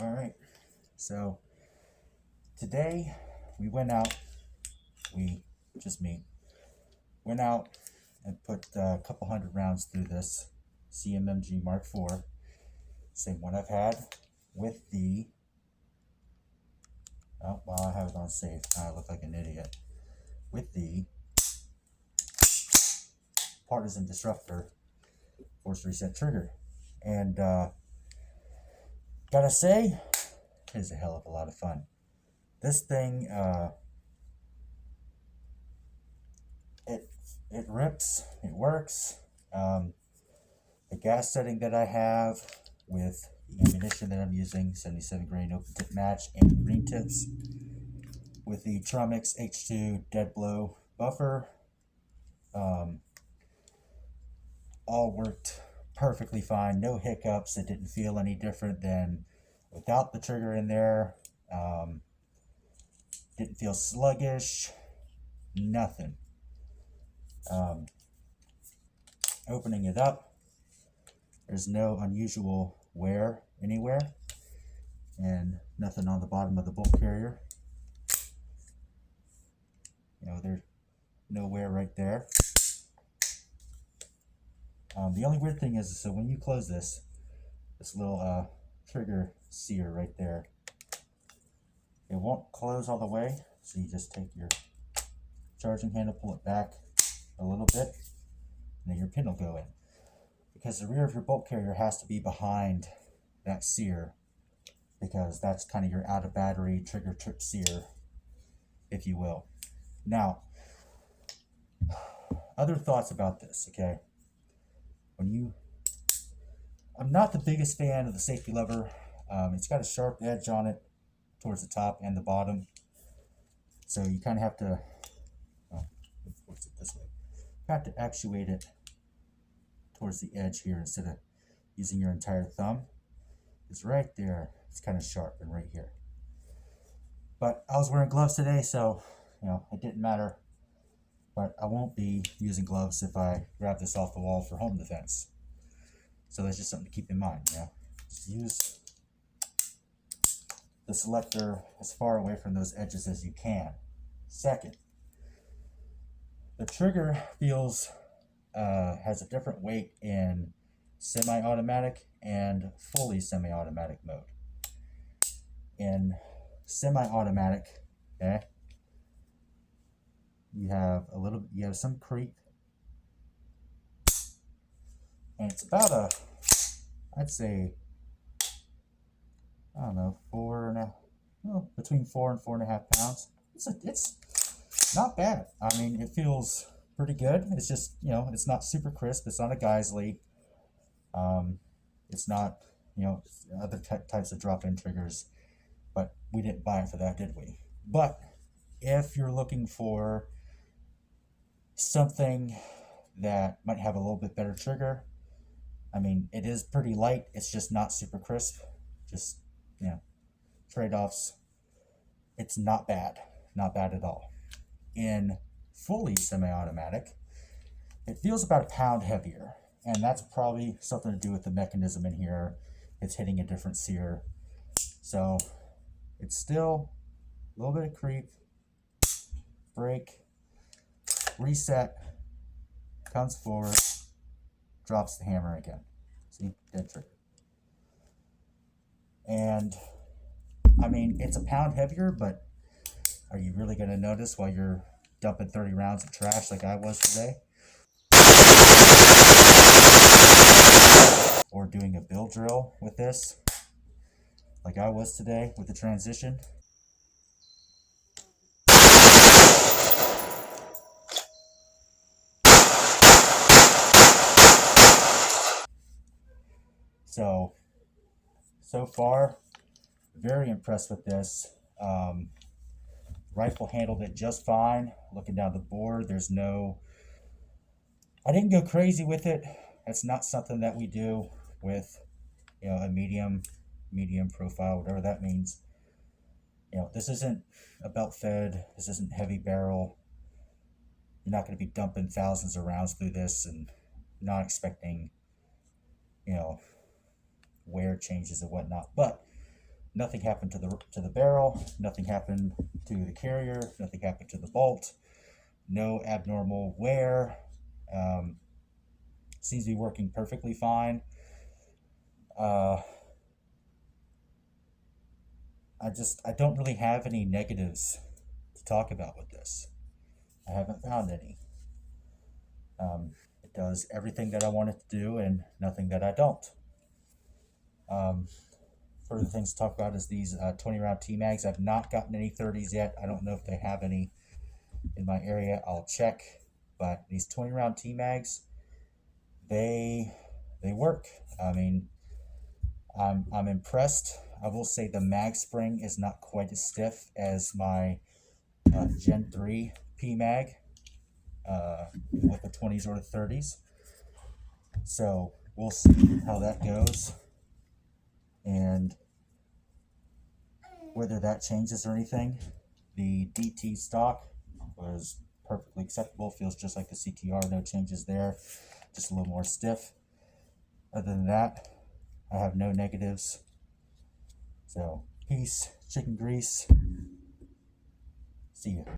All right, so today we went out, just me, went out and put a couple hundred rounds through this CMMG Mark IV, same one I've had with the, oh, well, I have it on safe, I look like an idiot, with the Partisan Disruptor force reset trigger. And gotta say, it is a hell of a lot of fun. This thing, it rips, it works. The gas setting that I have with the ammunition that I'm using, 77 grain open tip match and green tips, with the Tromix H2 dead blow buffer, all worked perfectly fine, no hiccups. It didn't feel any different than without the trigger in there. Didn't feel sluggish, nothing. Opening it up, there's no unusual wear anywhere, and nothing on the bottom of the bolt carrier. There's no wear right there. The only weird thing is, so when you close this little trigger sear right there, it won't close all the way, so you just take your charging handle, pull it back a little bit, and then your pin will go in. Because the rear of your bolt carrier has to be behind that sear, because that's kind of your out of battery trigger trip sear, if you will. Now, other thoughts about this, okay? I'm not the biggest fan of the safety lever. It's got a sharp edge on it towards the top and the bottom. So you kind of have to, force it this way. You have to actuate it towards the edge here instead of using your entire thumb. It's right there. It's kind of sharp and right here. But I was wearing gloves today, so it didn't matter. But I won't be using gloves if I grab this off the wall for home defense. So that's just something to keep in mind. Just use the selector as far away from those edges as you can. Second, the trigger has a different weight in semi-automatic and fully semi-automatic mode. In semi-automatic, okay, you have some creep, and it's about I'd say, I don't know, between 4 and 4.5 pounds. It's not bad. I mean, it feels pretty good. It's just, it's not super crisp. It's not a Geisley. It's not, other types of drop-in triggers, but we didn't buy it for that, did we? But if you're looking for something that might have a little bit better trigger, I mean, it is pretty light. It's just not super crisp. Just, trade-offs. It's not bad. Not bad at all. In fully semi-automatic, it feels about a pound heavier. And that's probably something to do with the mechanism in here. It's hitting a different sear. So it's still a little bit of creep. Brake. Reset. Comes forward. Drops the hammer again. See? Dead trigger. And, I mean, it's a pound heavier, but are you really going to notice while you're dumping 30 rounds of trash like I was today? Or doing a bill drill with this, like I was today with the transition? So far, very impressed with this. Rifle handled it just fine. Looking down the board, I didn't go crazy with it. That's not something that we do with, a medium profile, whatever that means. This isn't a belt fed. This isn't heavy barrel. You're not going to be dumping thousands of rounds through this and not expecting, wear changes and whatnot. But Nothing happened to the barrel, nothing happened to the carrier, nothing happened to the bolt, no abnormal wear. Seems to be working perfectly fine. I don't really have any negatives to talk about with this. I haven't found any. It does everything that I want it to do and nothing that I don't. Further things to talk about is these 20 round T-mags. I've not gotten any 30s yet. I don't know if they have any in my area. I'll check. But these 20 round T-mags, they work. I mean, I'm impressed. I will say the mag spring is not quite as stiff as my Gen 3 P-mag with the 20s or the 30s. So we'll see how that goes and whether that changes or anything. The DT stock was perfectly acceptable, feels just like the CTR, no changes there, just a little more stiff. Other than that, I have no negatives. So peace, chicken grease, see ya.